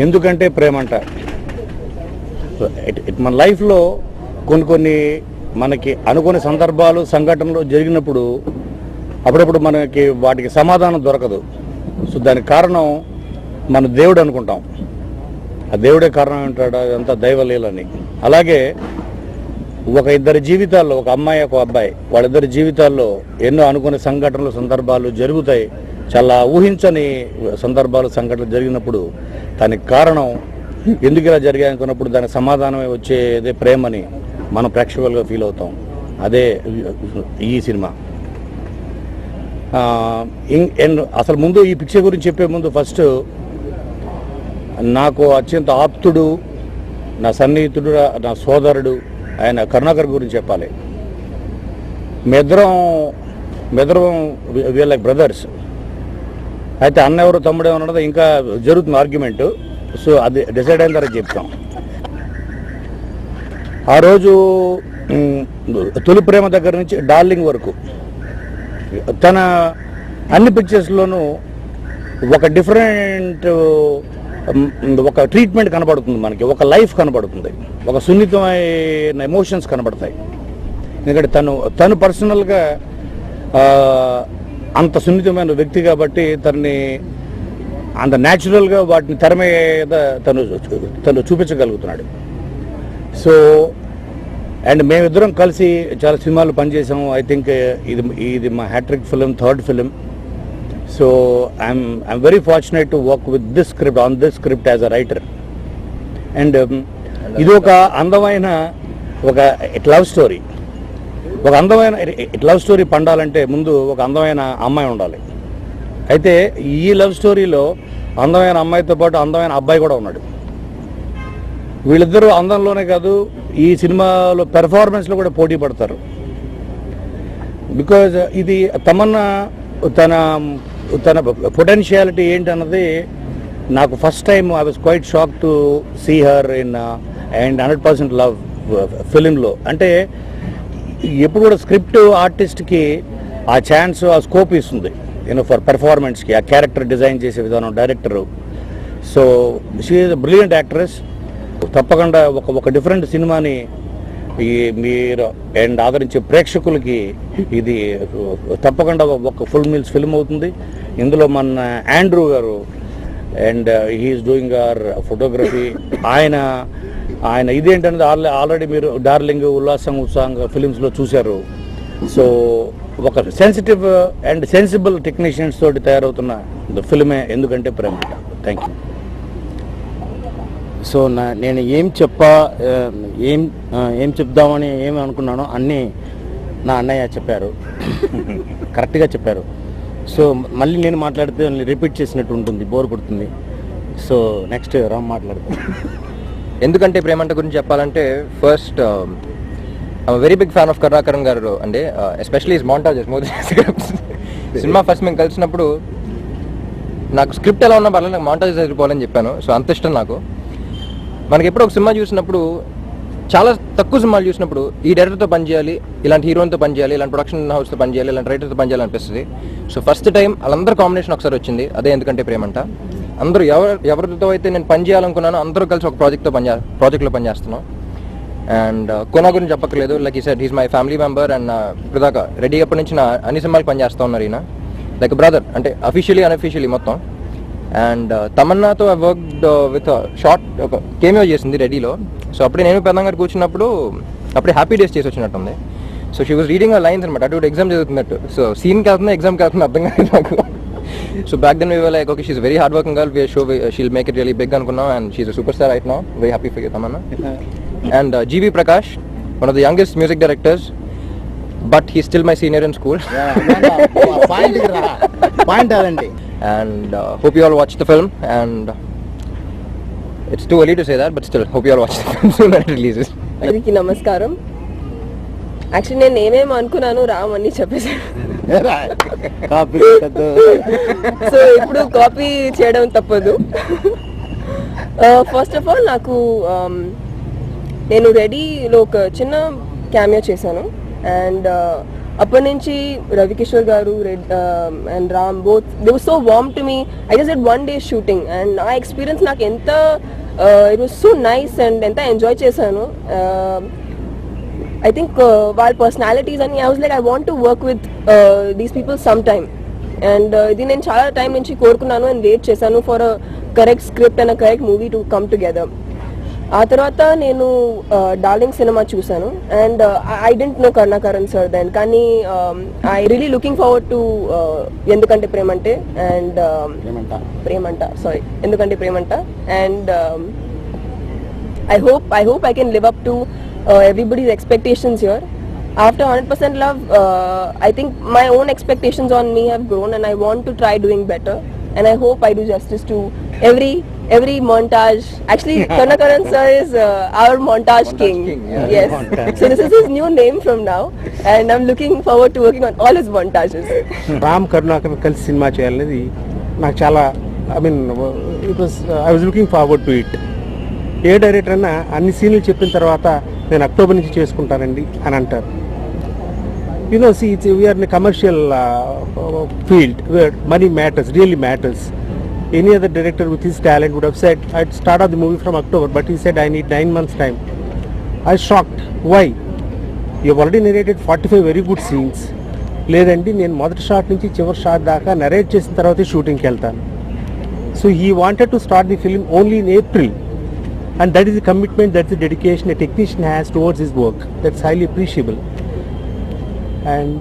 ఎందుకంటే ప్రేమ అంట. మన లైఫ్లో కొన్ని మనకి అనుకోని సందర్భాలు సంఘటనలు జరిగినప్పుడు అప్పుడప్పుడు మనకి వాటికి సమాధానం దొరకదు. సో దానికి కారణం మన దేవుడు అనుకుంటాం. ఆ దేవుడే కారణం అంటాడు, అదంతా దైవలీలని. అలాగే ఒక ఇద్దరి జీవితాల్లో, ఒక అమ్మాయి ఒక అబ్బాయి, వాళ్ళిద్దరి జీవితాల్లో ఎన్నో అనుకునే సంఘటనలు సందర్భాలు జరుగుతాయి. చాలా ఊహించని సందర్భాలు సంఘటనలు జరిగినప్పుడు దానికి కారణం ఎందుకు ఇలా జరిగాయి అనుకున్నప్పుడు దానికి సమాధానమే వచ్చేదే ప్రేమని మనం ప్రేక్షకులుగా ఫీల్ అవుతాం. అదే ఈ సినిమా. అసలు ముందు ఈ పిక్చర్ గురించి చెప్పే ముందు ఫస్ట్ నాకు అత్యంత ఆప్తుడు, నా సన్నిహితుడు, నా సోదరుడు ఆయన కరుణాకర్ గురించి చెప్పాలి. మేమిద్దరం వీఆర్ లైక్ బ్రదర్స్. అయితే అన్న ఎవరు తమ్ముడు ఏమన్నది ఇంకా జరుగుతుంది ఆర్గ్యుమెంట్. సో అది డిసైడ్ అయిన తర్వాత చెప్తాం. ఆ రోజు తొలి ప్రేమ దగ్గర నుంచి డార్లింగ్ వరకు తన అన్ని పిక్చర్స్లోనూ ఒక డిఫరెంట్ ఒక ట్రీట్మెంట్ కనబడుతుంది మనకి, ఒక లైఫ్ కనబడుతుంది, ఒక సున్నితమైన ఎమోషన్స్ కనబడతాయి. ఎందుకంటే తను పర్సనల్గా అంత సున్నితమైన వ్యక్తి కాబట్టి తనని అంత న్యాచురల్గా వాటిని తెర మీద తను చూపించగలుగుతున్నాడు. సో అండ్ మేమిద్దరం కలిసి చాలా సినిమాలు పనిచేసాము. ఐ థింక్ ఇది మా hat trick film, third film. So I'm very fortunate to work with this script, on this script as a writer. And ఇది ఒక అందమైన ఒక లవ్ స్టోరీ. ఒక అందమైన లవ్ స్టోరీ పండాలంటే ముందు ఒక అందమైన అమ్మాయి ఉండాలి. అయితే ఈ లవ్ స్టోరీలో అందమైన అమ్మాయితో పాటు అందమైన అబ్బాయి కూడా ఉన్నాడు. వీళ్ళిద్దరూ అందంలోనే కాదు, ఈ సినిమాలో పెర్ఫార్మెన్స్లో కూడా పోటీ పడతారు. బికాజ్ ఇది తమన్నా తన పొటెన్షియాలిటీ ఏంటన్నది నాకు first time I was quite shock to see her in and 100% love ఫిలింలో. అంటే ఎప్పుడు కూడా స్క్రిప్ట్ ఆర్టిస్ట్కి ఆ ఛాన్స్, ఆ స్కోప్ ఇస్తుంది ఫర్ పెర్ఫార్మెన్స్కి, ఆ క్యారెక్టర్ డిజైన్ చేసే విధానం director. So she is a brilliant actress. తప్పకుండా ఒక డిఫరెంట్ సినిమాని మీరు అండ్ ఆదరించే ప్రేక్షకులకి ఇది తప్పకుండా ఒక ఫుల్ మీల్స్ ఫిల్మ్ అవుతుంది. ఇందులో మన ఆండ్రూ గారు and he's doing our photography. ఆయన ఇదేంటనేది ఆల్రెడీ మీరు డార్లింగ్, ఉత్సాహంగా ఫిలిమ్స్లో చూశారు. సో ఒక సెన్సిటివ్ అండ్ సెన్సిబుల్ టెక్నీషియన్స్ తోటి తయారవుతున్న ఫిల్మే ఎందుకంటే ప్రేమ. Thank you. సో నేను ఏం చెప్దామని ఏమి అనుకున్నానో అన్నీ నా అన్నయ్య చెప్పారు, కరెక్ట్గా చెప్పారు. సో మళ్ళీ నేను మాట్లాడితే రిపీట్ చేసినట్టు ఉంటుంది, బోర్ కొడుతుంది. సో నెక్స్ట్ రామ్ మాట్లాడుతాను. ఎందుకంటే ప్రేమంట గురించి చెప్పాలంటే first I'm very big fan of Karunakaran గారు అండి, especially his montages, cinema first మేము కలిసినప్పుడు నాకు స్క్రిప్ట్ ఎలా ఉన్నా పర్లేదు, నాకు మోంటాజెస్ ఎదిరిపోవాలని చెప్పాను. సో అంత ఇష్టం నాకు. మనకి ఎప్పుడు ఒక సినిమా చూసినప్పుడు, చాలా తక్కువ సినిమాలు చూసినప్పుడు ఈ డైరెక్టర్తో పనిచేయాలి, ఇలాంటి హీరోతో పనిచేయాలి, ఇలాంటి ప్రొడక్షన్ హౌస్తో పనిచేయాలి, ఇలాంటి రైటర్తో పనిచేయాలి అనిపిస్తుంది. సో ఫస్ట్ టైం వాళ్ళందరూ కాంబినేషన్ ఒకసారి వచ్చింది, అదే ఎందుకంటే ప్రేమంట. అందరూ ఎవరితో అయితే నేను పని చేయాలనుకున్నానో అందరూ కలిసి ఒక ప్రాజెక్ట్లో పనిచేస్తున్నాం. అండ్ కోనా గురించి చెప్పక్కర్లేదు, లైక్ ఈ said he's my family member. And ఇప్పుడు దాకా రెడీ అప్పటి నుంచి నా అన్ని సినిమాలు పనిచేస్తూ ఉన్నారు ఈయన, లైక్ బ్రదర్, అంటే అఫీషియలీ అన్అఫీషియలీ మొత్తం. అండ్ తమన్నాతో ఐ వర్క్డ్ విత్ షార్ట్, ఒక కేమియో చేసింది రెడీలో. సో అప్పుడే నేను పెద్దంగా కూర్చున్నప్పుడు అప్పుడే హ్యాపీ డేస్ చేసి వచ్చినట్టుంది. So she was reading a lines అనమాట, అటు ఎగ్జామ్ చదువుతున్నట్టు. సో సీన్కి వెళ్తున్నా, ఎగ్జామ్కి వెళ్తున్నా అర్థం కాదు నాకు. So back then we were like okay, she's very hard working girl, we show she'll make it really big అనుకున్నాం. And she's a super star right now, very happy for you Tamannaah. And GV Prakash, one of the youngest music directors, but he still my senior in school. Point అదండి. And hope you all watch the film, and it's too early to say that, but still hope you all watch the film soon when it releases. అందరికీ నమస్కారం. Actually నేను ఏమేమి అనుకున్నాను రామ్ అన్ని చెప్పేశాను. So ఇప్పుడు copy చేయడం తప్పదు. ఫస్ట్ ఆఫ్ ఆల్ నాకు నేను రెడీలో ఒక చిన్న క్యామియో చేశాను. అండ్ అప్పటి నుంచి రవికిషోర్ గారు and Ram both they were so warm to me. I just did 1 day shooting and నా ఎక్స్పీరియన్స్ నాకు ఎంత it was so nice and ఎంత ఎంజాయ్ చేశాను. I think వాళ్ళ పర్సనాలిటీస్ అని I was like I want to work with these people sometime and ఇది నేను చాలా టైం నుంచి కోరుకున్నాను అండ్ వెయిట్ చేశాను for a correct script and a correct movie to come together. ఆ తర్వాత నేను డార్లింగ్ సినిమా చూశాను and I didn't know Karunakaran sir then, కానీ I really looking forward to ఎందుకంటే ప్రేమంటే అండ్ ఎందుకంటే ప్రేమంట and I hope I can live up to everybody's expectations here. After 100% Love, I think my own expectations on me have grown and I want to try doing better and I hope I do justice to every montage. Actually, Karnakaran sir is our montage king. Yes. So this is his new name from now and I'm looking forward to working on all his montages. Ram Karunakar కలిసి cinema చేయాలనేది నాకు చాలా I was looking forward to it. A director అన్నా అన్ని సీన్లు చెప్పిన తర్వాత నేను అక్టోబర్ నుంచి చేసుకుంటానండి అని అంటారు. We're in commercial field where money matters, really matters. Any other director with his talent would have said I start of the movie from October, but he said I need 9 months time. I shocked. Why? You already narrated 45 very good scenes. లేదండి, నేను మొదటి shot నుంచి చివరి shot దాకా narrate చేసిన తర్వాతే షూటింగ్కి వెళ్తాను. So he wanted to start the film only in April. And that is the commitment, that's the dedication a technician has towards his work. That's highly appreciable. And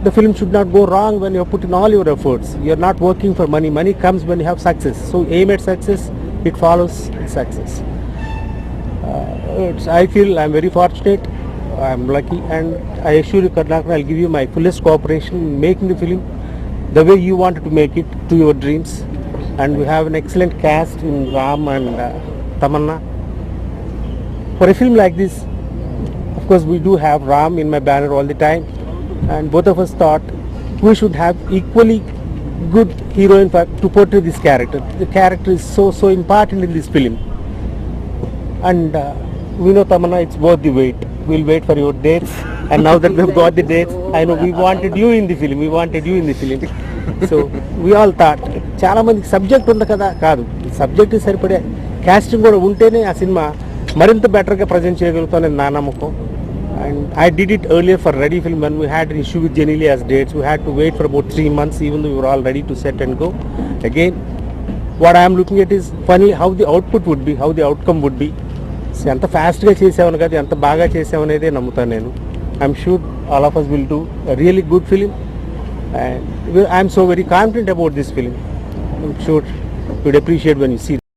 the film should not go wrong when you put in all your efforts. You're not working for money. Money comes when you have success. So aim at success, it follows success. I feel I'm very fortunate. I'm lucky, and I assure you, Karnakaran, I'll give you my fullest cooperation in making the film the way you wanted to make it, to your dreams. And we have an excellent cast in Ram and Tamanna. For a film like this, of course we do have Ram in my banner all the time, and both of us thought we should have equally good heroine to portray this character. The character is so important in this film, and we know, Tamanna, it's worth the wait. We'll wait for your dates, and now that we've got the dates, I know we wanted you in the film. So we all thought చాలా మందికి subject ఉంది కదా, కాదు, subject సరిపడే casting కూడా ఉంటేనే ఆ cinema మరింత బెటర్గా ప్రజెంట్ చేయగలుగుతానని నా నమ్మకం. And I did it earlier for ready film when we had an issue with Genelia's dates. We had to wait for about 3 months even though we were all ready to set and go. Again, what I am looking at is finally how the output would be, how the outcome would be. So ఎంత ఫాస్ట్గా చేసామని కాదు, ఎంత బాగా చేసామనేదే నమ్ముతాను నేను. I'm sure all of us will do a really good film, and I am so very confident about this film. I'm sure you'd appreciate when you see it.